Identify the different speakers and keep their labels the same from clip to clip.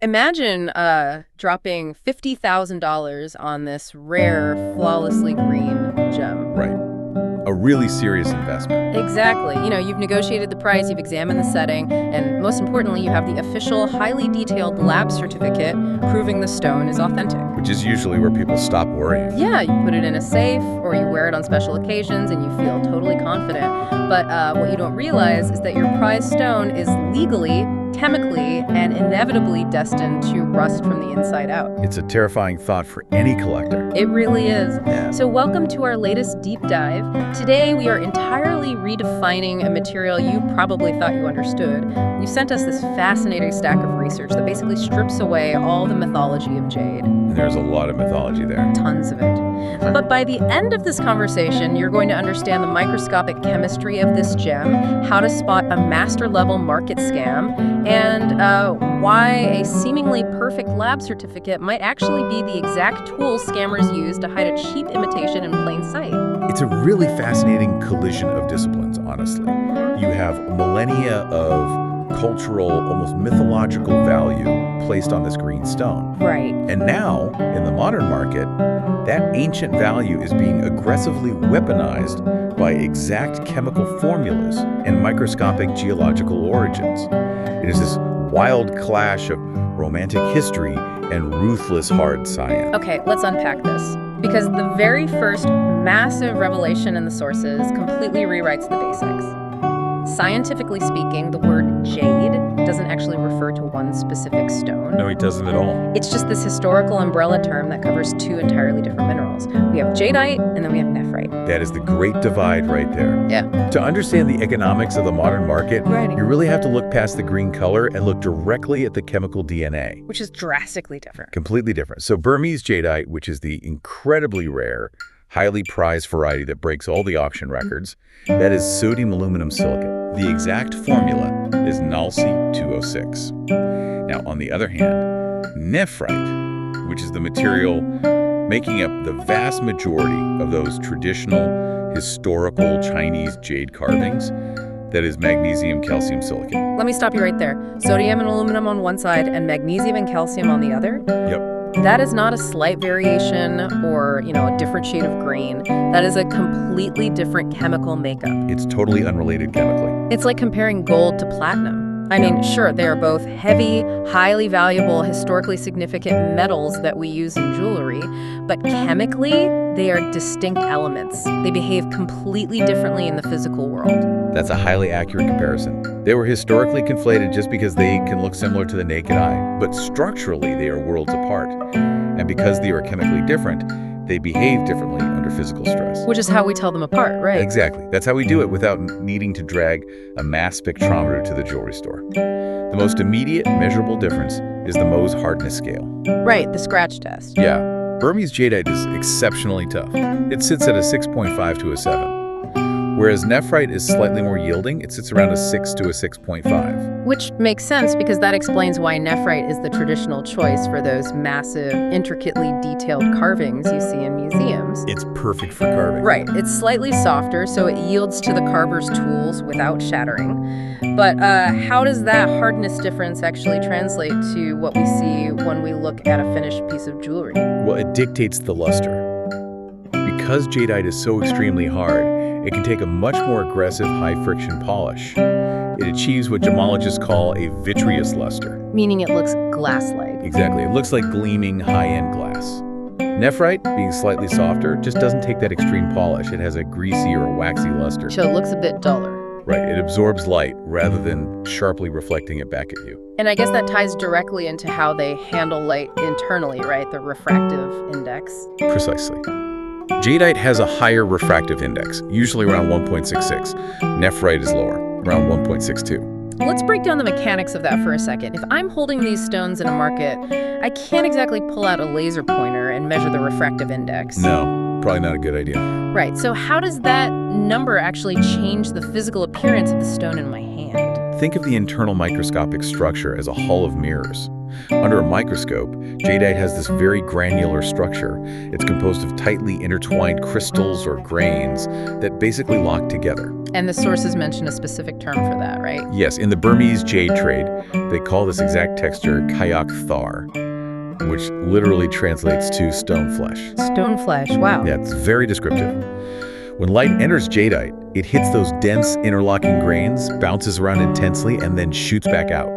Speaker 1: Imagine dropping $50,000 on this rare, flawlessly green gem.
Speaker 2: Right. A really serious investment.
Speaker 1: Exactly. You've negotiated the price, you've examined the setting, and most importantly, you have the official, highly detailed lab certificate proving the stone is authentic.
Speaker 2: Which is usually where people stop worrying.
Speaker 1: Yeah, you put it in a safe, or you wear it on special occasions, and you feel totally confident. But what you don't realize is that your prized stone is legally, chemically, and inevitably destined to rust from the inside out.
Speaker 2: It's a terrifying thought for any collector.
Speaker 1: It really is.
Speaker 2: Yeah.
Speaker 1: So welcome to our latest deep dive. Today we are entirely redefining a material you probably thought you understood. You sent us this fascinating stack of research that basically strips away all the mythology of jade.
Speaker 2: And there's a lot of mythology there.
Speaker 1: Tons of it. But by the end of this conversation, you're going to understand the microscopic chemistry of this gem, how to spot a master-level market scam, and why a seemingly perfect lab certificate might actually be the exact tool scammers use to hide a cheap imitation in plain sight.
Speaker 2: It's a really fascinating collision of disciplines, honestly. You have millennia of cultural, almost mythological value placed on this green stone.
Speaker 1: Right.
Speaker 2: And now, in the modern market, that ancient value is being aggressively weaponized by exact chemical formulas and microscopic geological origins. It is this wild clash of romantic history and ruthless hard science.
Speaker 1: Okay, let's unpack this. Because the very first massive revelation in the sources completely rewrites the basics. Scientifically speaking, the word jade doesn't actually refer to one specific stone.
Speaker 2: No, it doesn't at all.
Speaker 1: It's just this historical umbrella term that covers two entirely different minerals. We have jadeite, and then we have nephrite.
Speaker 2: That is the great divide right there.
Speaker 1: Yeah.
Speaker 2: To understand the economics of the modern market,
Speaker 1: Right.
Speaker 2: you really have to look past the green color and look directly at the chemical DNA.
Speaker 1: Which is drastically different.
Speaker 2: Completely different. So Burmese jadeite, which is the incredibly rare, highly prized variety that breaks all the auction records, that is sodium aluminum silicate. The exact formula is NaLC-206. Now, on the other hand, nephrite, which is the material making up the vast majority of those traditional, historical Chinese jade carvings, that is magnesium calcium silicate.
Speaker 1: Let me stop you right there. Sodium and aluminum on one side and magnesium and calcium on the other?
Speaker 2: Yep.
Speaker 1: That is not a slight variation or, a different shade of green. That is a completely different chemical makeup.
Speaker 2: It's totally unrelated chemically.
Speaker 1: It's like comparing gold to platinum. I mean, sure, they are both heavy, highly valuable, historically significant metals that we use in jewelry, but chemically, they are distinct elements. They behave completely differently in the physical world.
Speaker 2: That's a highly accurate comparison. They were historically conflated just because they can look similar to the naked eye, but structurally they are worlds apart. And because they are chemically different, they behave differently under physical stress.
Speaker 1: Which is how we tell them apart, right?
Speaker 2: Exactly. That's how we do it without needing to drag a mass spectrometer to the jewelry store. The most immediate measurable difference is the Mohs hardness scale.
Speaker 1: Right, the scratch test.
Speaker 2: Yeah, Burmese jadeite is exceptionally tough. It sits at a 6.5 to a 7. Whereas nephrite is slightly more yielding, it sits around a 6 to a 6.5.
Speaker 1: Which makes sense because that explains why nephrite is the traditional choice for those massive, intricately detailed carvings you see in museums.
Speaker 2: It's perfect for carving.
Speaker 1: Right. It's slightly softer, so it yields to the carver's tools without shattering. But how does that hardness difference actually translate to what we see when we look at a finished piece of jewelry?
Speaker 2: Well, it dictates the luster. Because jadeite is so extremely hard, it can take a much more aggressive high-friction polish. It achieves what gemologists call a vitreous luster.
Speaker 1: Meaning it looks glass-like.
Speaker 2: Exactly. It looks like gleaming high-end glass. Nephrite, being slightly softer, just doesn't take that extreme polish. It has a greasy or a waxy luster.
Speaker 1: So it looks a bit duller.
Speaker 2: Right. It absorbs light rather than sharply reflecting it back at you.
Speaker 1: And I guess that ties directly into how they handle light internally, right? The refractive index.
Speaker 2: Precisely. Jadeite has a higher refractive index, usually around 1.66. Nephrite is lower, around 1.62.
Speaker 1: Let's break down the mechanics of that for a second. If I'm holding these stones in a market, I can't exactly pull out a laser pointer and measure the refractive index.
Speaker 2: No, probably not a good idea.
Speaker 1: Right, so how does that number actually change the physical appearance of the stone in my hand?
Speaker 2: Think of the internal microscopic structure as a hall of mirrors. Under a microscope, jadeite has this very granular structure. It's composed of tightly intertwined crystals or grains that basically lock together.
Speaker 1: And the sources mention a specific term for that, right?
Speaker 2: Yes, in the Burmese jade trade, they call this exact texture kayak thar, which literally translates to stone flesh.
Speaker 1: Stone flesh, wow.
Speaker 2: Yeah, it's very descriptive. When light enters jadeite, it hits those dense interlocking grains, bounces around intensely, and then shoots back out.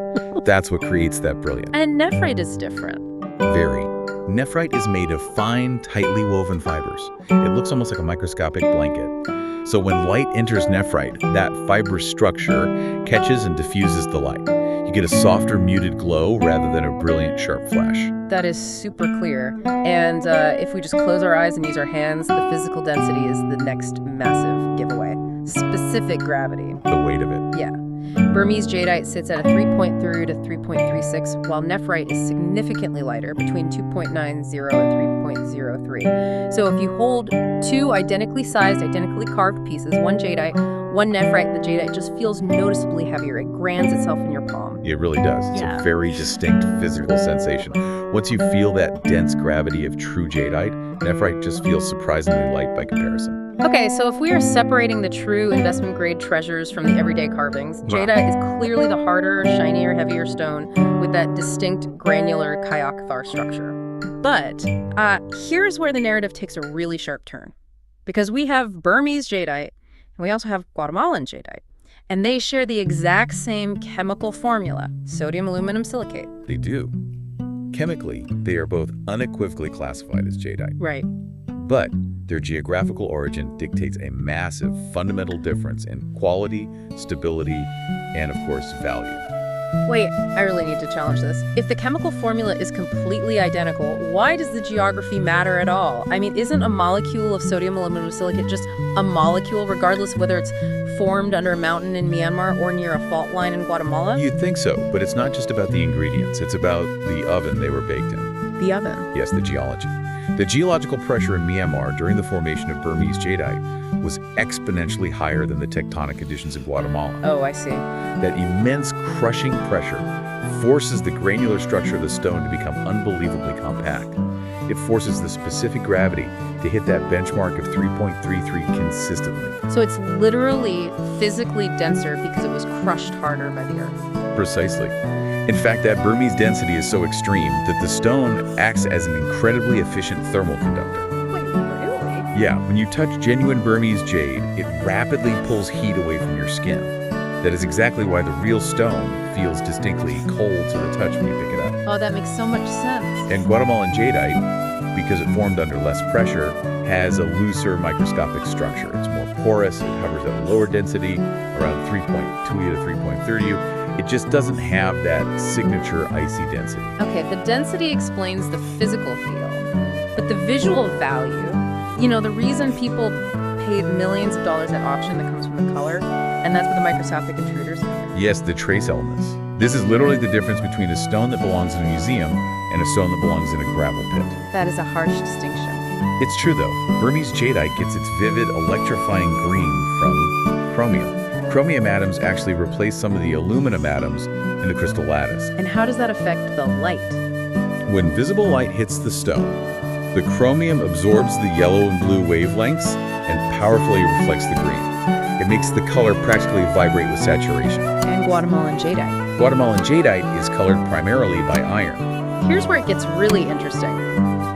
Speaker 2: That's what creates that brilliance.
Speaker 1: And nephrite is different.
Speaker 2: Very. Nephrite is made of fine, tightly woven fibers. It looks almost like a microscopic blanket. So when light enters nephrite, that fibrous structure catches and diffuses the light. You get a softer, muted glow rather than a brilliant, sharp flash.
Speaker 1: That is super clear. And if we just close our eyes and use our hands, the physical density is the next massive giveaway. Specific gravity.
Speaker 2: The weight of it.
Speaker 1: Yeah. Burmese jadeite sits at a 3.3 to 3.36, while nephrite is significantly lighter, between 2.90 and 3.03. So if you hold two identically sized, identically carved pieces, one jadeite, one nephrite, the jadeite just feels noticeably heavier. It grands itself in your palm.
Speaker 2: It really does. It's a very distinct physical sensation. Once you feel that dense gravity of true jadeite, nephrite just feels surprisingly light by comparison.
Speaker 1: Okay, so if we are separating the true investment-grade treasures from the everyday carvings, jadeite is clearly the harder, shinier, heavier stone with that distinct granular kayak thar structure. But here's where the narrative takes a really sharp turn. Because we have Burmese jadeite, and we also have Guatemalan jadeite. And they share the exact same chemical formula, sodium aluminum silicate.
Speaker 2: They do. Chemically, they are both unequivocally classified as jadeite.
Speaker 1: Right.
Speaker 2: But their geographical origin dictates a massive fundamental difference in quality, stability, and of course, value.
Speaker 1: Wait, I really need to challenge this. If the chemical formula is completely identical, why does the geography matter at all? I mean, isn't a molecule of sodium aluminum silicate just a molecule regardless of whether it's formed under a mountain in Myanmar or near a fault line in Guatemala?
Speaker 2: You'd think so, but it's not just about the ingredients. It's about the oven they were baked in.
Speaker 1: The oven?
Speaker 2: Yes, the geology. The geological pressure in Myanmar during the formation of Burmese jadeite was exponentially higher than the tectonic conditions in Guatemala.
Speaker 1: Oh, I see.
Speaker 2: That immense crushing pressure forces the granular structure of the stone to become unbelievably compact. It forces the specific gravity to hit that benchmark of 3.33 consistently.
Speaker 1: So it's literally physically denser because it was crushed harder by the earth.
Speaker 2: Precisely. In fact, that Burmese density is so extreme that the stone acts as an incredibly efficient thermal conductor.
Speaker 1: Wait, really?
Speaker 2: Yeah, when you touch genuine Burmese jade, it rapidly pulls heat away from your skin. That is exactly why the real stone feels distinctly cold to the touch when you pick it up.
Speaker 1: Oh, that makes so much sense.
Speaker 2: And Guatemalan jadeite, because it formed under less pressure, has a looser microscopic structure. It's more porous, it hovers at a lower density, around 3.2 to 3.30. It just doesn't have that signature icy density.
Speaker 1: Okay, the density explains the physical feel, but the visual value, you know, the reason people paid millions of dollars at auction that comes from the color, and that's where the microscopic intruders come in.
Speaker 2: Yes, the trace elements. This is literally the difference between a stone that belongs in a museum and a stone that belongs in a gravel pit.
Speaker 1: That is a harsh distinction.
Speaker 2: It's true, though. Burmese jadeite gets its vivid, electrifying green from chromium. Chromium atoms actually replace some of the aluminum atoms in the crystal lattice.
Speaker 1: And how does that affect the light?
Speaker 2: When visible light hits the stone, the chromium absorbs the yellow and blue wavelengths and powerfully reflects the green. It makes the color practically vibrate with saturation.
Speaker 1: And Guatemalan jadeite.
Speaker 2: Guatemalan jadeite is colored primarily by iron.
Speaker 1: Here's where it gets really interesting.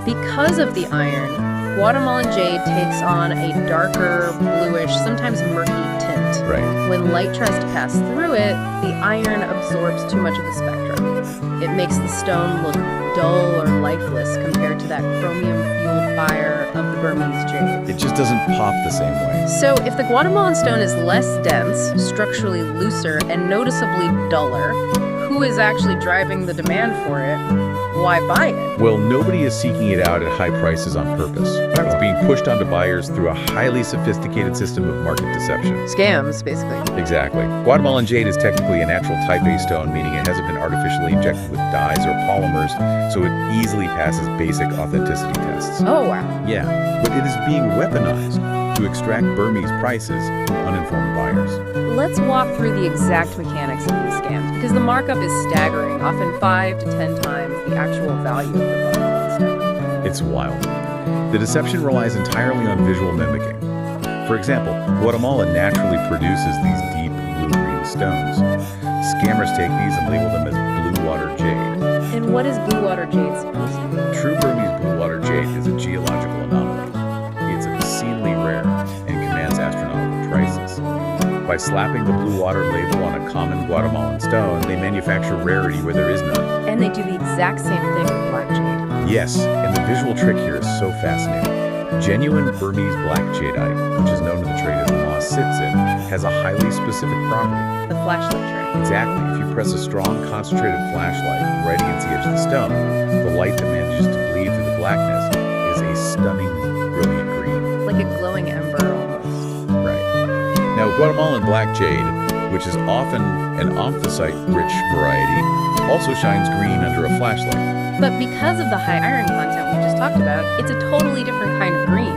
Speaker 1: Because of the iron, Guatemalan jade takes on a darker, bluish, sometimes murky tint.
Speaker 2: Right.
Speaker 1: When light tries to pass through it, the iron absorbs too much of the spectrum. It makes the stone look dull or lifeless compared to that chromium-fueled fire of the Burmese jade.
Speaker 2: It just doesn't pop the same way.
Speaker 1: So if the Guatemalan stone is less dense, structurally looser, and noticeably duller, who is actually driving the demand for it? Why buy it?
Speaker 2: Well, nobody is seeking it out at high prices on purpose. It's being pushed onto buyers through a highly sophisticated system of market deception.
Speaker 1: Scams, basically.
Speaker 2: Exactly. Guatemalan jade is technically a natural type A stone, meaning it hasn't been artificially injected with dyes or polymers, so it easily passes basic authenticity tests.
Speaker 1: Oh, wow.
Speaker 2: Yeah, but it is being weaponized to extract Burmese prices from uninformed buyers.
Speaker 1: Let's walk through the exact mechanics of these scams, because the markup is staggering, often 5 to 10 times the actual value of the Guatemalan stone.
Speaker 2: It's wild. The deception relies entirely on visual mimicking. For example, Guatemala naturally produces these deep blue-green stones. Scammers take these and label them as blue water jade.
Speaker 1: And what is blue water jade supposed to be?
Speaker 2: True Burmese blue water jade is a geological anomaly. It's obscenely rare and commands astronomical prices. By slapping the blue water label on a common Guatemalan stone, they manufacture rarity where there is none.
Speaker 1: And they do the exact same thing with black jade.
Speaker 2: Yes, and the visual trick here is so fascinating. Genuine Burmese black jadeite, which is known to the trade as moss sitsit, has a highly specific property.
Speaker 1: The flashlight trick.
Speaker 2: Exactly. If you press a strong, concentrated flashlight right against the edge of the stone, the light that manages to bleed through the blackness is a stunning, brilliant green.
Speaker 1: Like a glowing ember almost.
Speaker 2: Right. Now, Guatemalan black jade, which is often an anthracite-rich variety, also shines green under a flashlight.
Speaker 1: But because of the high iron content we just talked about, it's a totally different kind of green.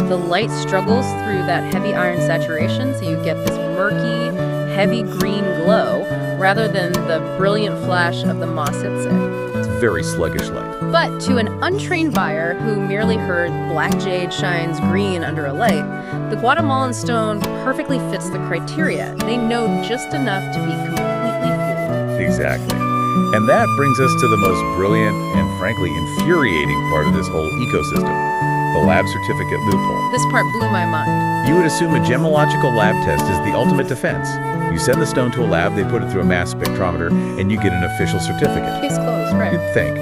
Speaker 1: The light struggles through that heavy iron saturation, so you get this murky, heavy green glow, rather than the brilliant flash of the moss sitsit.
Speaker 2: It's very sluggish light.
Speaker 1: But to an untrained buyer who merely heard black jade shines green under a light, the Guatemalan stone perfectly fits the criteria. They know just enough to be completely fooled.
Speaker 2: Exactly. And that brings us to the most brilliant and frankly infuriating part of this whole ecosystem, the lab certificate loophole.
Speaker 1: This part blew my mind.
Speaker 2: You would assume a gemological lab test is the ultimate defense. You send the stone to a lab, they put it through a mass spectrometer, and you get an official certificate.
Speaker 1: Case closed, right?
Speaker 2: You'd think.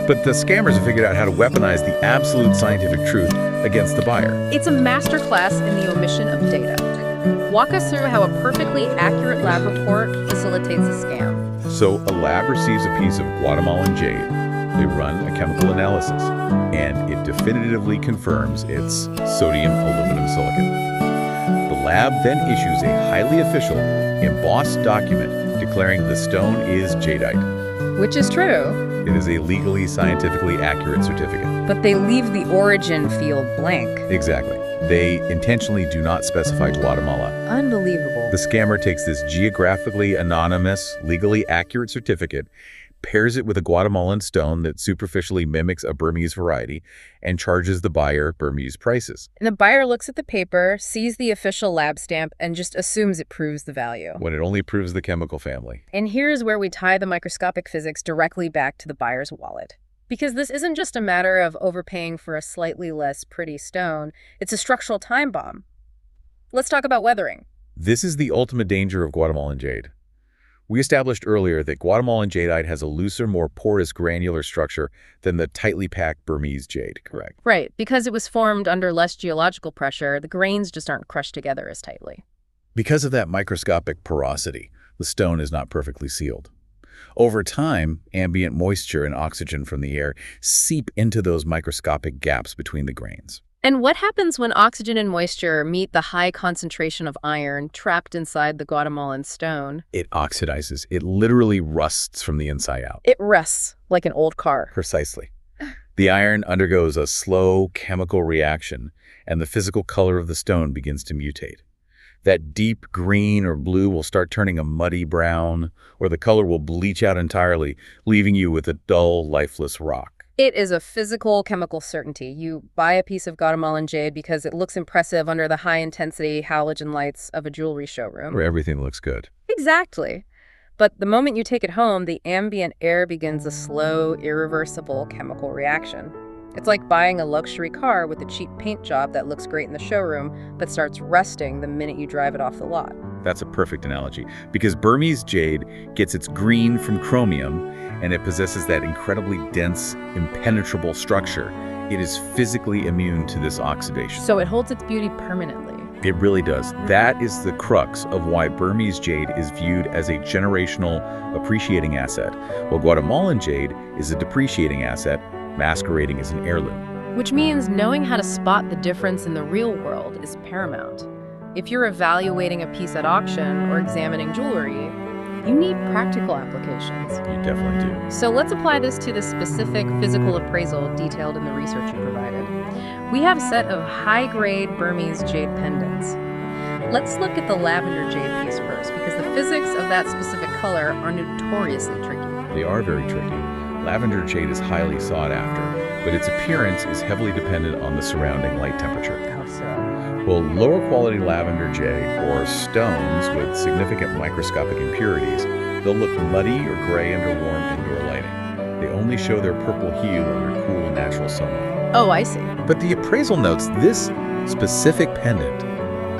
Speaker 2: But the scammers have figured out how to weaponize the absolute scientific truth against the buyer.
Speaker 1: It's a masterclass in the omission of data. Walk us through how a perfectly accurate lab report facilitates a scam.
Speaker 2: So a lab receives a piece of Guatemalan jade. They run a chemical analysis, and it definitively confirms it's sodium aluminum silicate. The lab then issues a highly official, embossed document declaring the stone is jadeite.
Speaker 1: Which is true.
Speaker 2: It is a legally, scientifically accurate certificate.
Speaker 1: But they leave the origin field blank.
Speaker 2: Exactly. They intentionally do not specify Guatemala.
Speaker 1: Unbelievable.
Speaker 2: The scammer takes this geographically anonymous, legally accurate certificate, pairs it with a Guatemalan stone that superficially mimics a Burmese variety, and charges the buyer Burmese prices.
Speaker 1: And the buyer looks at the paper, sees the official lab stamp, and just assumes it proves the value.
Speaker 2: When it only proves the chemical family.
Speaker 1: And here's where we tie the microscopic physics directly back to the buyer's wallet. Because this isn't just a matter of overpaying for a slightly less pretty stone, it's a structural time bomb. Let's talk about weathering.
Speaker 2: This is the ultimate danger of Guatemalan jade. We established earlier that Guatemalan jadeite has a looser, more porous granular structure than the tightly packed Burmese jade, correct?
Speaker 1: Right, because it was formed under less geological pressure, the grains just aren't crushed together as tightly.
Speaker 2: Because of that microscopic porosity, the stone is not perfectly sealed. Over time, ambient moisture and oxygen from the air seep into those microscopic gaps between the grains.
Speaker 1: And what happens when oxygen and moisture meet the high concentration of iron trapped inside the Guatemalan stone?
Speaker 2: It oxidizes. It literally rusts from the inside out.
Speaker 1: It rusts like an old car.
Speaker 2: Precisely. The iron undergoes a slow chemical reaction, and the physical color of the stone begins to mutate. That deep green or blue will start turning a muddy brown, or the color will bleach out entirely, leaving you with a dull, lifeless rock.
Speaker 1: It is a physical chemical certainty. You buy a piece of Guatemalan jade because it looks impressive under the high-intensity halogen lights of a jewelry showroom.
Speaker 2: Where everything looks good.
Speaker 1: Exactly. But the moment you take it home, the ambient air begins a slow, irreversible chemical reaction. It's like buying a luxury car with a cheap paint job that looks great in the showroom, but starts rusting the minute you drive it off the lot.
Speaker 2: That's a perfect analogy, because Burmese jade gets its green from chromium, and it possesses that incredibly dense, impenetrable structure. It is physically immune to this oxidation.
Speaker 1: So it holds its beauty permanently.
Speaker 2: It really does. That is the crux of why Burmese jade is viewed as a generational appreciating asset, while Guatemalan jade is a depreciating asset, masquerading as an heirloom.
Speaker 1: Which means knowing how to spot the difference in the real world is paramount. If you're evaluating a piece at auction or examining jewelry, you need practical applications.
Speaker 2: You definitely do.
Speaker 1: So let's apply this to the specific physical appraisal detailed in the research you provided. We have a set of high-grade Burmese jade pendants. Let's look at the lavender jade piece first, because the physics of that specific color are notoriously tricky.
Speaker 2: They are very tricky. Lavender jade is highly sought after, but its appearance is heavily dependent on the surrounding light temperature.
Speaker 1: How so?
Speaker 2: Well, lower quality lavender jade, or stones with significant microscopic impurities, they'll look muddy or gray under warm indoor lighting. They only show their purple hue under cool natural sunlight.
Speaker 1: Oh, I see.
Speaker 2: But the appraisal notes this specific pendant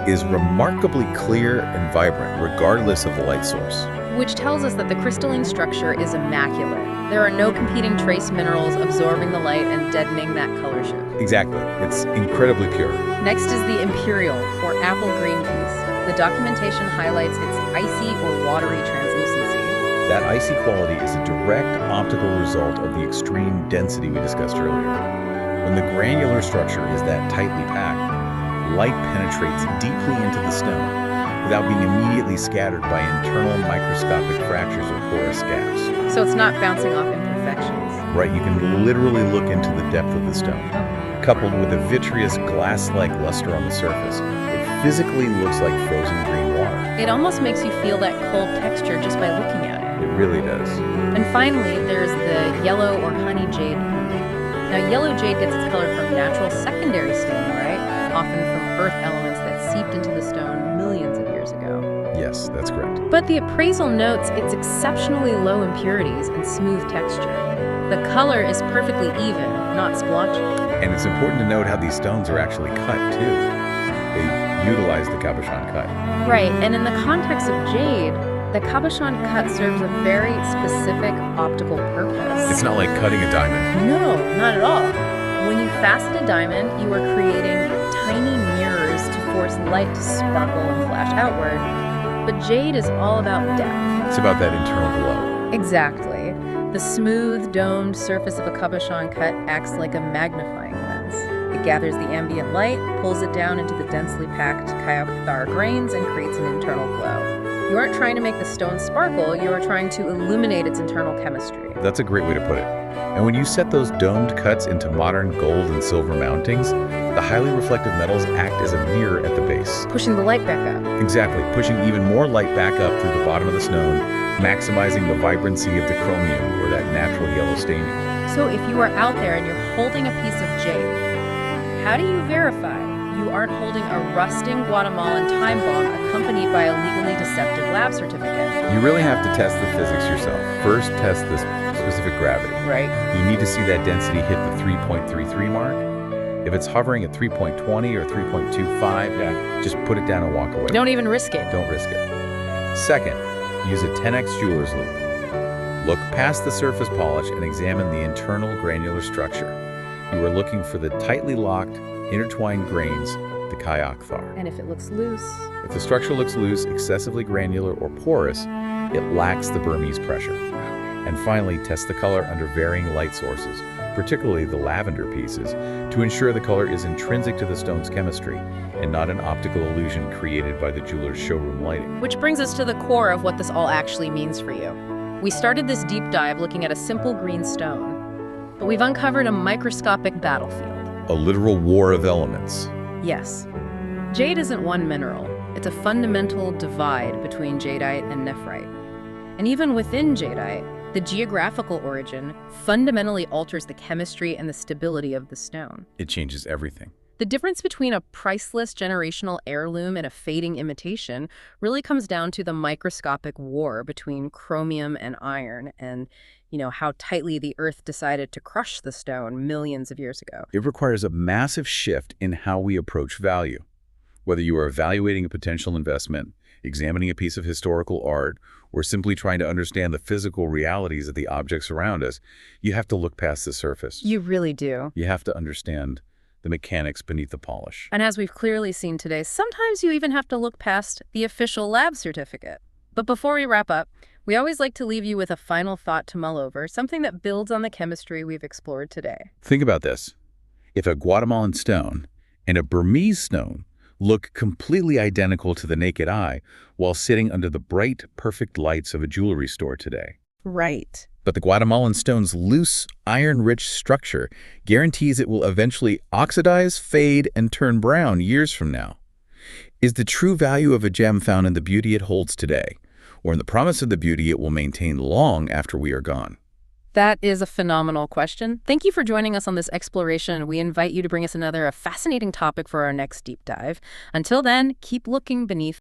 Speaker 2: is remarkably clear and vibrant regardless of the light source.
Speaker 1: Which tells us that the crystalline structure is immaculate. There are no competing trace minerals absorbing the light and deadening that color shift.
Speaker 2: Exactly. It's incredibly pure.
Speaker 1: Next is the imperial, or apple green piece. The documentation highlights its icy or watery translucency.
Speaker 2: That icy quality is a direct optical result of the extreme density we discussed earlier. When the granular structure is that tightly packed, light penetrates deeply into the stone without being immediately scattered by internal microscopic fractures or porous gaps.
Speaker 1: So it's not bouncing off imperfections.
Speaker 2: Right, you can literally look into the depth of the stone. Coupled with a vitreous glass-like luster on the surface, it physically looks like frozen green water.
Speaker 1: It almost makes you feel that cold texture just by looking at it.
Speaker 2: It really does.
Speaker 1: And finally, there's the yellow or honey jade. Now, yellow jade gets its color from natural secondary staining, right? Often from earth elements that seeped into the stone millions of years ago.
Speaker 2: Yes, that's correct.
Speaker 1: But the appraisal notes its exceptionally low impurities and smooth texture. The color is perfectly even, not splotchy.
Speaker 2: And it's important to note how these stones are actually cut, too. They utilize the cabochon cut.
Speaker 1: Right, and in the context of jade, the cabochon cut serves a very specific optical purpose.
Speaker 2: It's not like cutting a diamond.
Speaker 1: No, not at all. When you fasten a diamond, you are creating tiny mirrors to force light to sparkle and flash outward. But jade is all about depth.
Speaker 2: It's about that internal glow.
Speaker 1: Exactly. The smooth, domed surface of a cabochon cut acts like a magnifying lens. It gathers the ambient light, pulls it down into the densely packed Kayakthar grains, and creates an internal glow. You aren't trying to make the stone sparkle, you are trying to illuminate its internal chemistry.
Speaker 2: That's a great way to put it. And when you set those domed cuts into modern gold and silver mountings, the highly reflective metals act as a mirror at the base.
Speaker 1: Pushing the light back up.
Speaker 2: Exactly, pushing even more light back up through the bottom of the stone, maximizing the vibrancy of the chromium, or that natural yellow staining.
Speaker 1: So if you are out there and you're holding a piece of jade, how do you verify you aren't holding a rusting Guatemalan time bomb accompanied by a legally deceptive lab certificate?
Speaker 2: You really have to test the physics yourself. First, test the specific gravity.
Speaker 1: Right.
Speaker 2: You need to see that density hit the 3.33 mark. If it's hovering at 3.20 or 3.25, just put it down and walk away.
Speaker 1: Don't even risk it.
Speaker 2: Don't risk it. Second, use a 10x jeweler's loupe. Look past the surface polish and examine the internal granular structure. You are looking for the tightly locked, intertwined grains, the Kayakthar.
Speaker 1: And if it looks loose?
Speaker 2: If the structure looks loose, excessively granular, or porous, it lacks the Burmese pressure. And finally, test the color under varying light sources, particularly the lavender pieces, to ensure the color is intrinsic to the stone's chemistry and not an optical illusion created by the jeweler's showroom lighting.
Speaker 1: Which brings us to the core of what this all actually means for you. We started this deep dive looking at a simple green stone, but we've uncovered a microscopic battlefield.
Speaker 2: A literal war of elements.
Speaker 1: Yes. Jade isn't one mineral. It's a fundamental divide between jadeite and nephrite. And even within jadeite, the geographical origin fundamentally alters the chemistry and the stability of the stone.
Speaker 2: It changes everything.
Speaker 1: The difference between a priceless generational heirloom and a fading imitation really comes down to the microscopic war between chromium and iron and, how tightly the earth decided to crush the stone millions of years ago.
Speaker 2: It requires a massive shift in how we approach value. Whether you are evaluating a potential investment, examining a piece of historical art, or simply trying to understand the physical realities of the objects around us, you have to look past the surface.
Speaker 1: You really do.
Speaker 2: You have to understand the mechanics beneath the polish.
Speaker 1: And as we've clearly seen today, sometimes you even have to look past the official lab certificate. But before we wrap up, we always like to leave you with a final thought to mull over, something that builds on the chemistry we've explored today.
Speaker 2: Think about this. If a Guatemalan stone and a Burmese stone look completely identical to the naked eye while sitting under the bright, perfect lights of a jewelry store today.
Speaker 1: Right.
Speaker 2: But the Guatemalan stone's loose, iron-rich structure guarantees it will eventually oxidize, fade, and turn brown years from now. Is the true value of a gem found in the beauty it holds today, or in the promise of the beauty it will maintain long after we are gone?
Speaker 1: That is a phenomenal question. Thank you for joining us on this exploration. We invite you to bring us another fascinating topic for our next deep dive. Until then, keep looking beneath